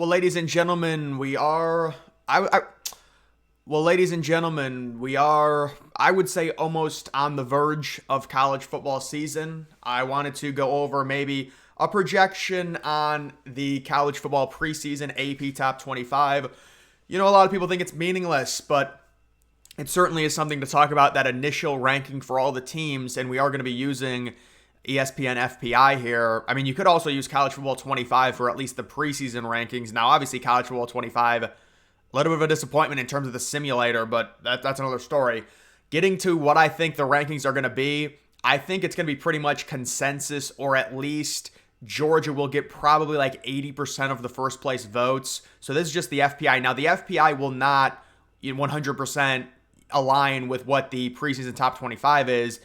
Well, ladies and gentlemen, we are. Ladies and gentlemen, we are, I would say, almost on the verge of college football season. I wanted to go over maybe a projection on the college football preseason AP Top 25. A lot of people think it's meaningless, but it certainly is something to talk about, that initial ranking for all the teams, and we are going to be using ESPN FPI here. I mean, you could also use College Football 25 for at least the preseason rankings. Now, obviously, College Football 25, a little bit of a disappointment in terms of the simulator, but that's another story. Getting to what I think the rankings are going to be, I think it's going to be pretty much consensus, or at least Georgia will get probably like 80% of the first place votes. So this is just the FPI. Now, the FPI will not 100% align with what the preseason top 25 is.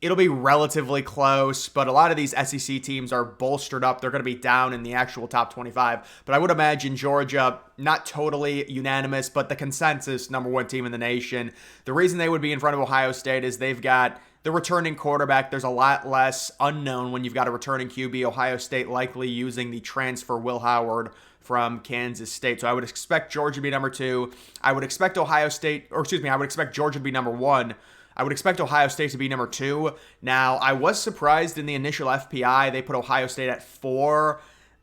It'll be relatively close, but a lot of these SEC teams are bolstered up. They're going to be down in the actual top 25. But I would imagine Georgia, not totally unanimous, but the consensus number one team in the nation. The reason they would be in front of Ohio State is they've got the returning quarterback. There's a lot less unknown when you've got a returning QB. Ohio State likely using the transfer Will Howard from Kansas State. So I would expect Georgia to be number two. I would expect I would expect Georgia to be number one. I would expect Ohio State to be number two. Now, I was surprised in the initial FPI, they put Ohio State at 4.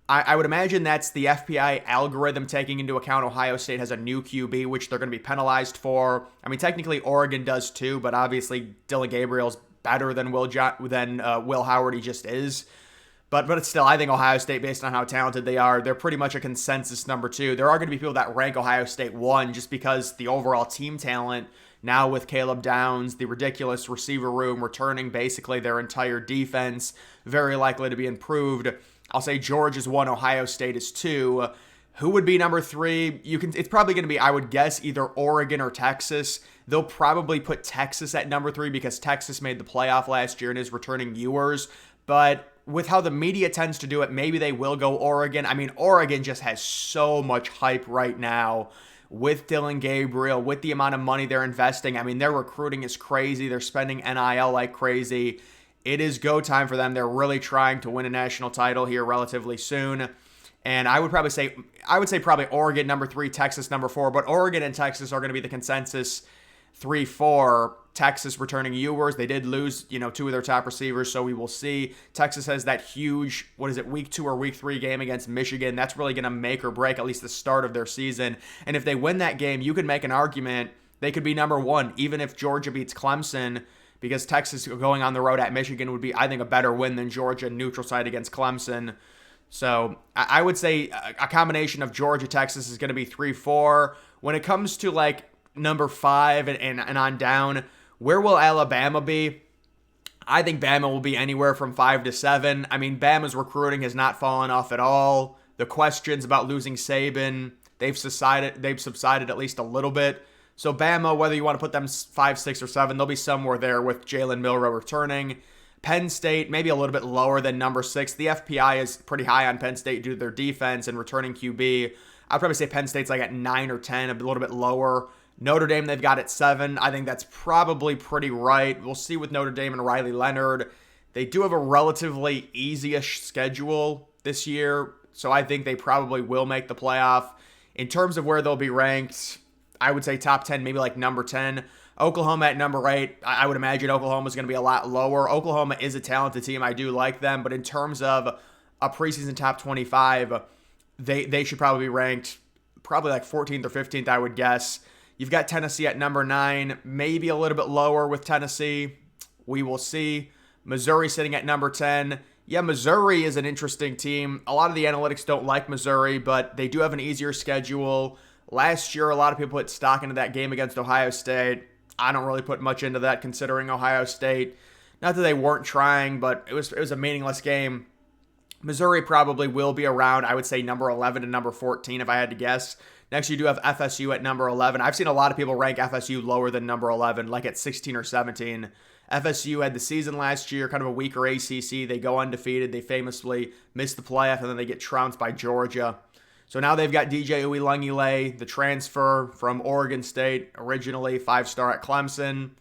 I would imagine that's the FPI algorithm taking into account Ohio State has a new QB, which they're going to be penalized for. I mean, technically Oregon does too, but obviously Dylan Gabriel's better than Will Howard. He just is. But it's still, I think Ohio State, based on how talented they are, they're pretty much a consensus number two. There are going to be people that rank Ohio State 1 just because the overall team talent, now with Caleb Downs, the ridiculous receiver room, returning basically their entire defense, very likely to be improved. I'll say Georgia's 1, Ohio State is 2. Who would be number 3? It's probably going to be, I would guess, either Oregon or Texas. They'll probably put Texas at number 3 because Texas made the playoff last year and is returning Ewers. But with how the media tends to do it, maybe they will go Oregon. I mean, Oregon just has so much hype right now with Dylan Gabriel, with the amount of money they're investing. I mean, their recruiting is crazy. They're spending NIL like crazy. It is go time for them. They're really trying to win a national title here relatively soon. And I would say probably Oregon number 3, Texas number 4. But Oregon and Texas are going to be the consensus 3-4. Texas returning Ewers. They did lose, 2 of their top receivers, so we will see. Texas has that huge, week 2 or week 3 game against Michigan. That's really going to make or break at least the start of their season. And if they win that game, you could make an argument they could be number 1, even if Georgia beats Clemson, because Texas going on the road at Michigan would be, I think, a better win than Georgia neutral site against Clemson. So I would say a combination of Georgia, Texas is going to be 3-4. When it comes to like number 5 and on down, where will Alabama be? I think Bama will be anywhere from 5 to 7. I mean, Bama's recruiting has not fallen off at all. The questions about losing Saban, they've subsided at least a little bit. So Bama, whether you want to put them 5, 6, or 7, they'll be somewhere there with Jalen Milroe returning. Penn State, maybe a little bit lower than number 6. The FPI is pretty high on Penn State due to their defense and returning QB. I'd probably say Penn State's like at 9 or 10, a little bit lower. Notre Dame, they've got at 7. I think that's probably pretty right. We'll see with Notre Dame and Riley Leonard. They do have a relatively easy-ish schedule this year, so I think they probably will make the playoff. In terms of where they'll be ranked, I would say top 10, maybe like number 10. Oklahoma at number 8. I would imagine Oklahoma's going to be a lot lower. Oklahoma is a talented team. I do like them, but in terms of a preseason top 25, they should probably be ranked probably like 14th or 15th, I would guess. You've got Tennessee at number 9, maybe a little bit lower with Tennessee. We will see. Missouri sitting at number 10. Yeah, Missouri is an interesting team. A lot of the analytics don't like Missouri, but they do have an easier schedule. Last year, a lot of people put stock into that game against Ohio State. I don't really put much into that considering Ohio State. Not that they weren't trying, but it was a meaningless game. Missouri probably will be around, I would say, number 11 to number 14 if I had to guess. Next, you do have FSU at number 11. I've seen a lot of people rank FSU lower than number 11, like at 16 or 17. FSU had the season last year, kind of a weaker ACC. They go undefeated. They famously miss the playoff, and then they get trounced by Georgia. So now they've got DJ Uiagalelei, the transfer from Oregon State, originally 5-star at Clemson.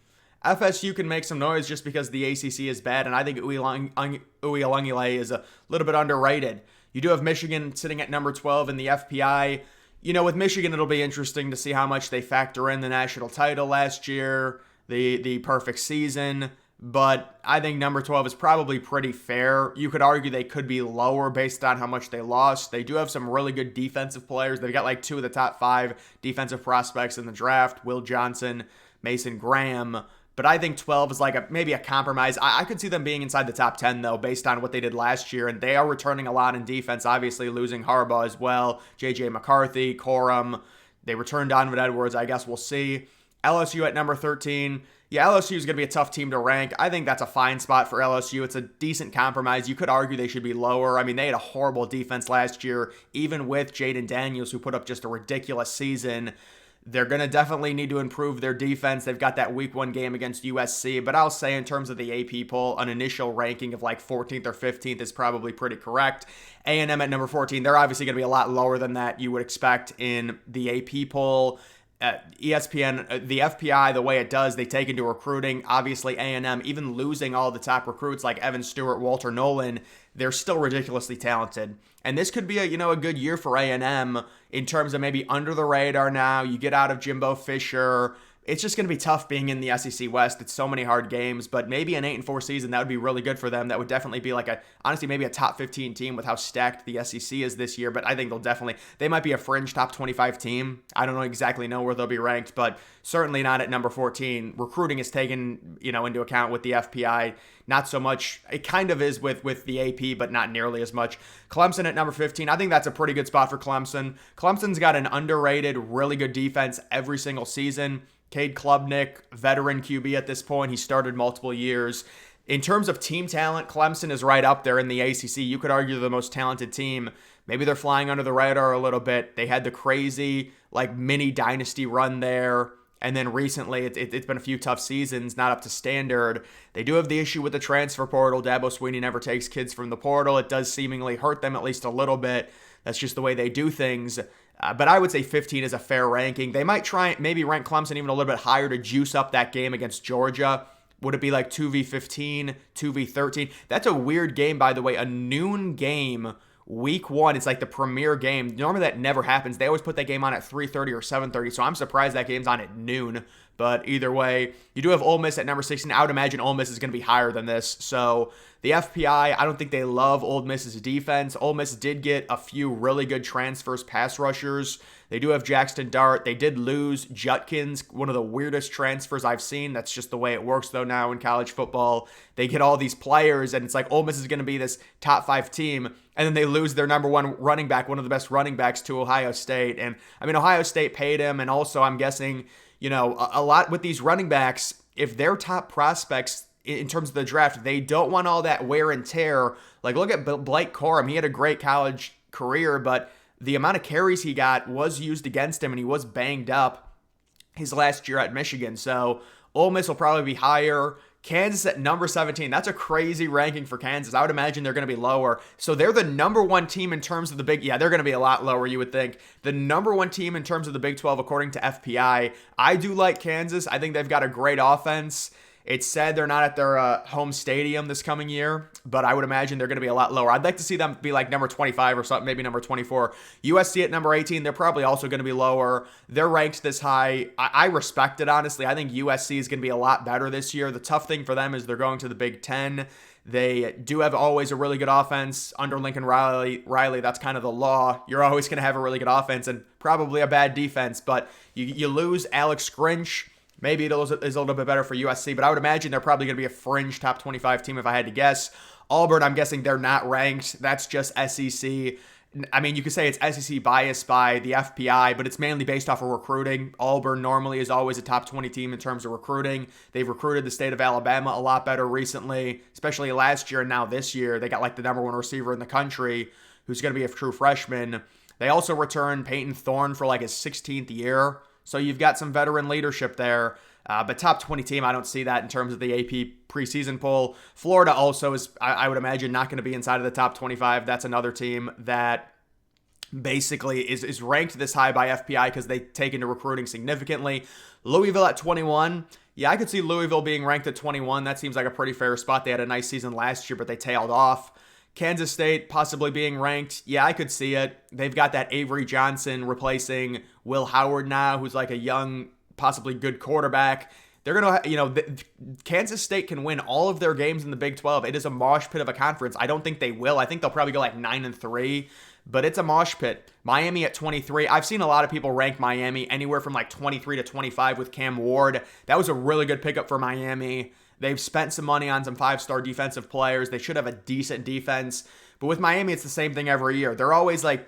FSU can make some noise just because the ACC is bad, and I think Uiagalelei is a little bit underrated. You do have Michigan sitting at number 12 in the FPI. With Michigan, it'll be interesting to see how much they factor in the national title last year, the perfect season. But I think number 12 is probably pretty fair. You could argue they could be lower based on how much they lost. They do have some really good defensive players. They've got like 2 of the top 5 defensive prospects in the draft, Will Johnson, Mason Graham. But I think 12 is like maybe a compromise. I could see them being inside the top 10, though, based on what they did last year. And they are returning a lot in defense, obviously losing Harbaugh as well, J.J. McCarthy, Corum. They returned Donovan Edwards. I guess we'll see. LSU at number 13. Yeah, LSU is going to be a tough team to rank. I think that's a fine spot for LSU. It's a decent compromise. You could argue they should be lower. I mean, they had a horrible defense last year, even with Jaden Daniels, who put up just a ridiculous season. They're going to definitely need to improve their defense. They've got that week 1 game against USC, but I'll say in terms of the AP poll, an initial ranking of like 14th or 15th is probably pretty correct. A&M at number 14, they're obviously going to be a lot lower than that you would expect in the AP poll. ESPN, the FPI, the way it does, they take into recruiting. Obviously, A&M, even losing all the top recruits like Evan Stewart, Walter Nolan, they're still ridiculously talented. And this could be a good year for A&M in terms of maybe under the radar now. You get out of Jimbo Fisher. It's just going to be tough being in the SEC West. It's so many hard games, but maybe an 8-4 season, that would be really good for them. That would definitely be honestly, maybe a top 15 team with how stacked the SEC is this year, but I think they might be a fringe top 25 team. I don't exactly know where they'll be ranked, but certainly not at number 14. Recruiting is taken, into account with the FPI. Not so much. It kind of is with the AP, but not nearly as much. Clemson at number 15. I think that's a pretty good spot for Clemson. Clemson's got an underrated, really good defense every single season. Cade Klubnik, veteran QB at this point. He started multiple years. In terms of team talent, Clemson is right up there in the ACC. You could argue they're the most talented team. Maybe they're flying under the radar a little bit. They had the crazy, mini dynasty run there. And then recently, it's been a few tough seasons, not up to standard. They do have the issue with the transfer portal. Dabo Swinney never takes kids from the portal. It does seemingly hurt them at least a little bit. That's just the way they do things. But I would say 15 is a fair ranking. They might maybe rank Clemson even a little bit higher to juice up that game against Georgia. Would it be like 2v15, 2v13? That's a weird game, by the way. A noon game, week 1. It's like the premier game. Normally that never happens. They always put that game on at 3:30 or 7:30. So I'm surprised that game's on at noon. But either way, you do have Ole Miss at number 16. I would imagine Ole Miss is going to be higher than this. So the FPI, I don't think they love Ole Miss's defense. Ole Miss did get a few really good transfers, pass rushers. They do have Jackson Dart. They did lose Judkins, one of the weirdest transfers I've seen. That's just the way it works, though, now in college football. They get all these players, and it's like Ole Miss is going to be this top 5 team, and then they lose their number 1 running back, one of the best running backs, to Ohio State. And, I mean, Ohio State paid him, and also I'm guessing, a lot with these running backs, if they're top prospects in terms of the draft, they don't want all that wear and tear. Like, look at Blake Corum. He had a great college career, but the amount of carries he got was used against him, and he was banged up his last year at Michigan. So Ole Miss will probably be higher. Kansas at number 17. That's a crazy ranking for Kansas. I would imagine they're going to be lower. So they're the number 1 team in terms of the they're going to be a lot lower, you would think. The number 1 team in terms of the Big 12, according to FPI. I do like Kansas. I think they've got a great offense. It's said they're not at their home stadium this coming year, but I would imagine they're going to be a lot lower. I'd like to see them be like number 25 or something, maybe number 24. USC at number 18, they're probably also going to be lower. They're ranked this high. I respect it, honestly. I think USC is going to be a lot better this year. The tough thing for them is they're going to the Big Ten. They do have always a really good offense under Lincoln Riley. That's kind of the law. You're always going to have a really good offense and probably a bad defense, but you lose Alex Grinch. Maybe it is a little bit better for USC, but I would imagine they're probably going to be a fringe top 25 team if I had to guess. Auburn, I'm guessing they're not ranked. That's just SEC. I mean, you could say it's SEC biased by the FPI, but it's mainly based off of recruiting. Auburn normally is always a top 20 team in terms of recruiting. They've recruited the state of Alabama a lot better recently, especially last year and now this year. They got like the number 1 receiver in the country who's going to be a true freshman. They also returned Peyton Thorne for like his 16th year. So you've got some veteran leadership there. But top 20 team, I don't see that in terms of the AP preseason poll. Florida also is, I would imagine, not going to be inside of the top 25. That's another team that basically is ranked this high by FPI because they take into recruiting significantly. Louisville at 21. Yeah, I could see Louisville being ranked at 21. That seems like a pretty fair spot. They had a nice season last year, but they tailed off. Kansas State possibly being ranked. Yeah, I could see it. They've got that Avery Johnson replacing Will Howard now, who's like a young, possibly good quarterback. They're going to, Kansas State can win all of their games in the Big 12. It is a mosh pit of a conference. I don't think they will. I think they'll probably go like 9-3, but it's a mosh pit. Miami at 23. I've seen a lot of people rank Miami anywhere from like 23 to 25 with Cam Ward. That was a really good pickup for Miami. They've spent some money on some 5-star defensive players. They should have a decent defense. But with Miami, it's the same thing every year. They're always like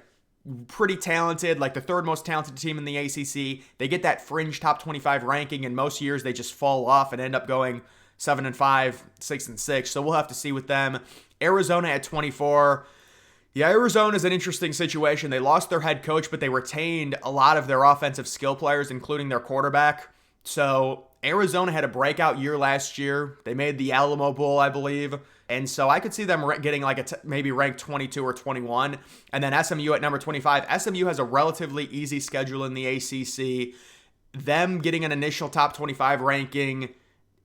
pretty talented, like the third most talented team in the ACC. They get that fringe top 25 ranking, and most years they just fall off and end up going 7-5, 6-6. So we'll have to see with them. Arizona at 24. Yeah, Arizona is an interesting situation. They lost their head coach, but they retained a lot of their offensive skill players, including their quarterback. So Arizona had a breakout year last year. They made the Alamo Bowl, I believe. And so I could see them getting like maybe ranked 22 or 21. And then SMU at number 25. SMU has a relatively easy schedule in the ACC. Them getting an initial top 25 ranking,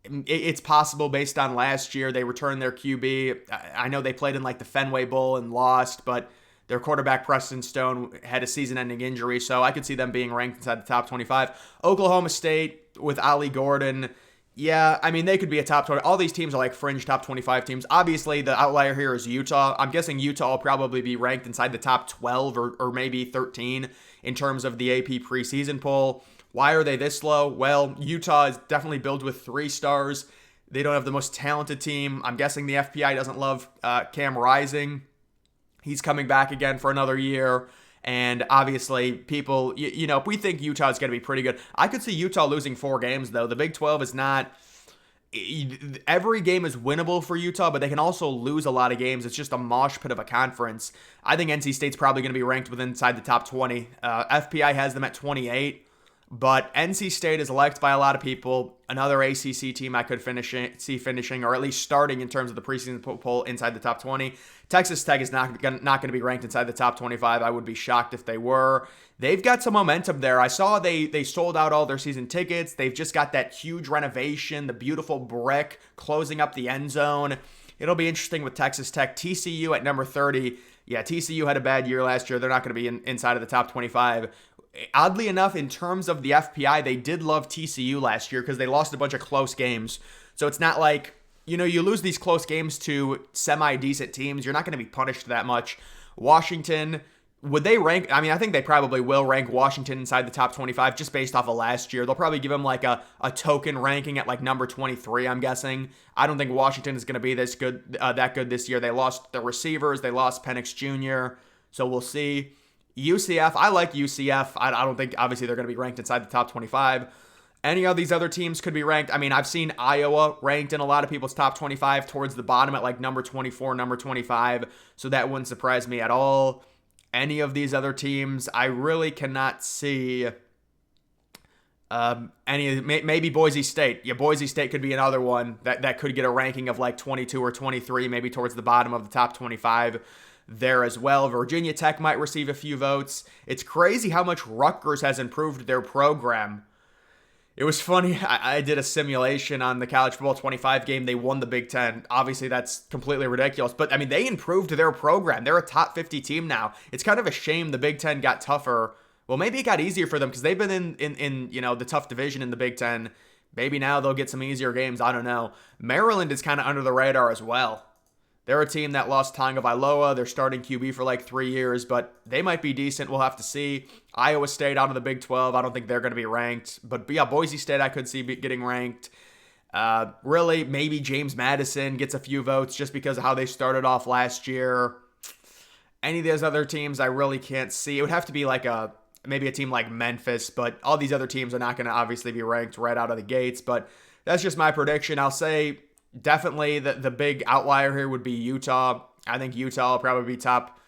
it's possible based on last year. They returned their QB. I know they played in like the Fenway Bowl and lost, but their quarterback, Preston Stone, had a season-ending injury, so I could see them being ranked inside the top 25. Oklahoma State with Ollie Gordon. Yeah, I mean, they could be a top 20. All these teams are like fringe top 25 teams. Obviously, the outlier here is Utah. I'm guessing Utah will probably be ranked inside the top 12 or maybe 13 in terms of the AP preseason poll. Why are they this low? Well, Utah is definitely built with 3 stars. They don't have the most talented team. I'm guessing the FPI doesn't love Cam Rising. He's coming back again for another year. And obviously, people, if we think Utah is going to be pretty good, I could see Utah losing 4 games, though. The Big 12 is not, every game is winnable for Utah, but they can also lose a lot of games. It's just a mosh pit of a conference. I think NC State's probably going to be ranked inside the top 20. FPI has them at 28. But NC State is liked by a lot of people. Another ACC team I could see finishing, or at least starting in terms of the preseason poll inside the top 20. Texas Tech is not going to be ranked inside the top 25. I would be shocked if they were. They've got some momentum there. I saw they sold out all their season tickets. They've just got that huge renovation, the beautiful brick closing up the end zone. It'll be interesting with Texas Tech. TCU at number 30. Yeah, TCU had a bad year last year. They're not going to be inside of the top 25. Oddly enough, in terms of the FPI, they did love TCU last year because they lost a bunch of close games. So it's not like, you lose these close games to semi-decent teams. You're not going to be punished that much. Washington, would they rank? I mean, I think they probably will rank Washington inside the top 25 just based off of last year. They'll probably give them like a token ranking at like number 23, I'm guessing. I don't think Washington is going to be that good this year. They lost the receivers. They lost Penix Jr., so we'll see. UCF, I like UCF. I don't think, obviously, they're going to be ranked inside the top 25. Any of these other teams could be ranked. I mean, I've seen Iowa ranked in a lot of people's top 25 towards the bottom at like number 24, number 25. So that wouldn't surprise me at all. Any of these other teams, I really cannot see maybe Boise State. Yeah, Boise State could be another one that could get a ranking of like 22 or 23, maybe towards the bottom of the top 25. There as well. Virginia Tech might receive a few votes. It's crazy how much Rutgers has improved their program. It was funny. I did a simulation on the College Football 25 game. They won the Big Ten. Obviously, that's completely ridiculous. But, I mean, they improved their program. They're a top 50 team now. It's kind of a shame the Big Ten got tougher. Well, maybe it got easier for them because they've been in the tough division in the Big Ten. Maybe now they'll get some easier games. I don't know. Maryland is kind of under the radar as well. They're a team that lost Tagovailoa. They're starting QB for like 3 years, but they might be decent. We'll have to see. Iowa State out of the Big 12. I don't think they're going to be ranked. But yeah, Boise State I could see getting ranked. Really, maybe James Madison gets a few votes just because of how they started off last year. Any of those other teams I really can't see. It would have to be like maybe a team like Memphis, but all these other teams are not going to obviously be ranked right out of the gates. But that's just my prediction. I'll say definitely the big outlier here would be Utah. I think Utah will probably be top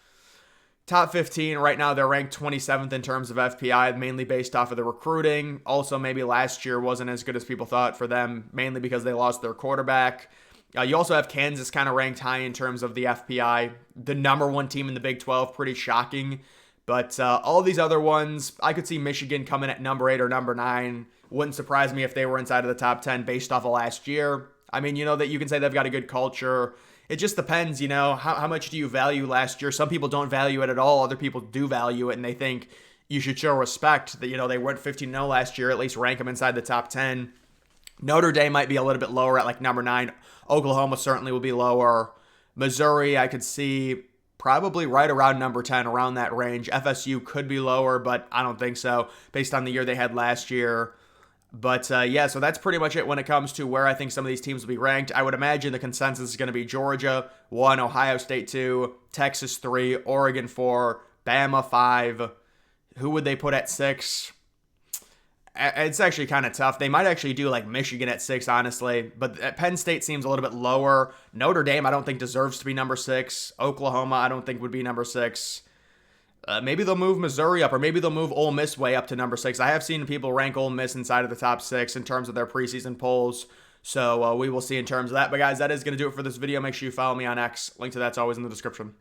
15. Right now, they're ranked 27th in terms of FPI, mainly based off of the recruiting. Also, maybe last year wasn't as good as people thought for them, mainly because they lost their quarterback. You also have Kansas kind of ranked high in terms of the FPI. The number 1 team in the Big 12, pretty shocking. But all these other ones, I could see Michigan coming at number 8 or number 9. Wouldn't surprise me if they were inside of the top 10 based off of last year. I mean, that you can say they've got a good culture. it just depends, how much do you value last year? Some people don't value it at all. Other people do value it, and they think you should show respect that, they went 15-0 last year, at least rank them inside the top 10. Notre Dame might be a little bit lower at like number 9. Oklahoma certainly will be lower. Missouri, I could see probably right around number 10, around that range. FSU could be lower, but I don't think so based on the year they had last year. But yeah, so that's pretty much it when it comes to where I think some of these teams will be ranked. I would imagine the consensus is going to be Georgia 1, Ohio State 2, Texas 3, Oregon 4, Bama 5. Who would they put at 6? It's actually kind of tough. They might actually do like Michigan at 6, honestly. But Penn State seems a little bit lower. Notre Dame, I don't think deserves to be number 6. Oklahoma, I don't think would be number 6. Maybe they'll move Missouri up, or maybe they'll move Ole Miss way up to number 6. I have seen people rank Ole Miss inside of the top 6 in terms of their preseason polls. So we will see in terms of that. But guys, that is going to do it for this video. Make sure you follow me on X. Link to that's always in the description.